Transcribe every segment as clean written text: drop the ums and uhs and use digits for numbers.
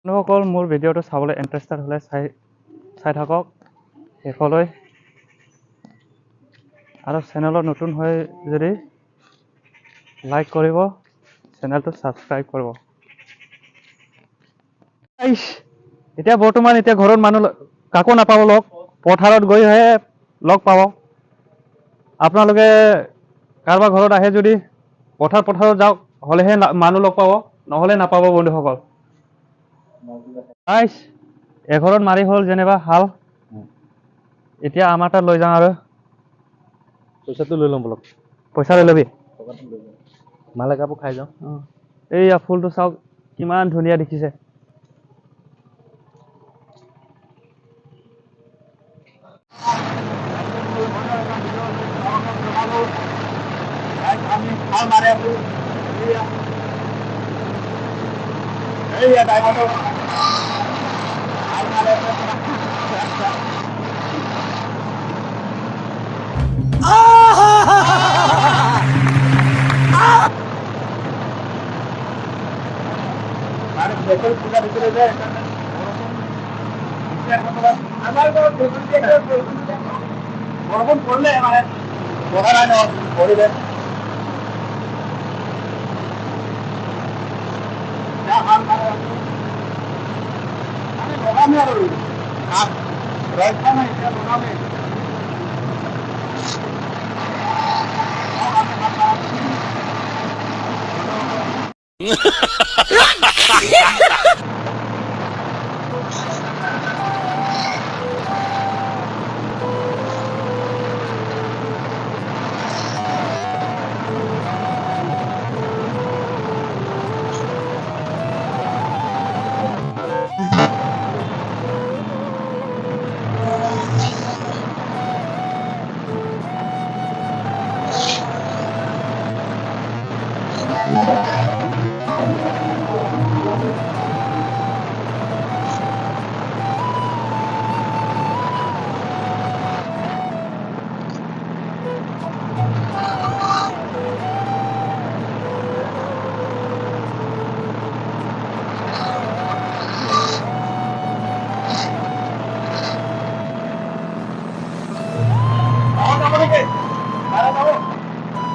বন্ধুসকল মোৰ ভিডিঅ'টো চাবলৈ ইণ্টাৰেষ্টেড হ'লে চাই থাকক শেষলৈ আৰু চেনেলত নতুন হৈ যদি লাইক কৰিব চেনেলটো ছাবস্ক্ৰাইব কৰিব এতিয়া বৰ্তমান ঘৰত মানুহ কাকো নাপাব লগ পথাৰত গৈহে লগ পাব আপোনালোকে কাৰোবাৰ ঘৰত আহে যদি পথাৰত যাওক হ'লেহে মানুহ লগ পাব নহ'লে নাপাব বন্ধুসকল এঘৰত মাৰি হ'ল যেনিবা হাল এতিয়া আমাৰ তাত লৈ যাওঁ আৰু পইচাটো লৈ ল'ম বলক পইচা লৈ ল'বি মালে কাপোৰ খাই যাওঁ এইয়া ফুলটো চাওক কিমান ধুনীয়া দেখিছে বৰষুণ পৰিলে মানে বহা নাই ন পৰিলে লগামে আৰু ৰাস্তা নাই এতিয়া লগামে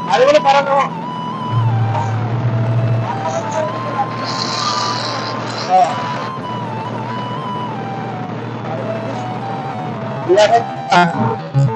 মাৰিবলৈ পাৰা নহয় দিয়া